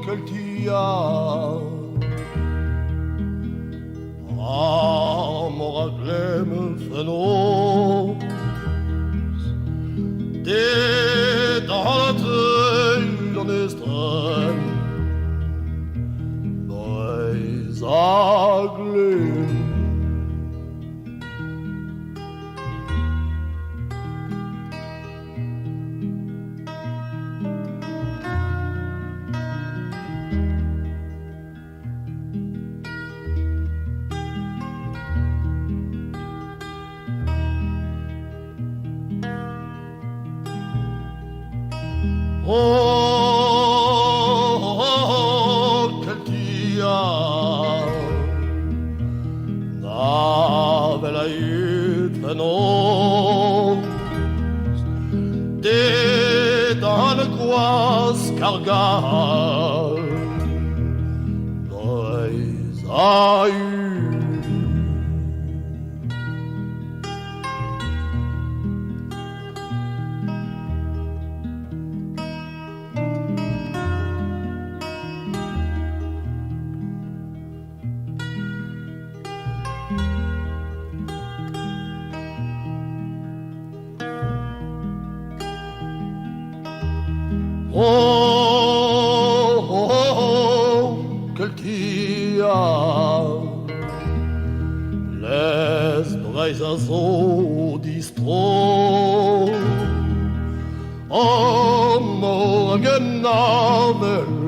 quel dia morglem fenos det dans les ström boys ugly. Quel dia navela ut fenos det dans le quas cargal boys are you. Quel dia les braisas au distro morgen navel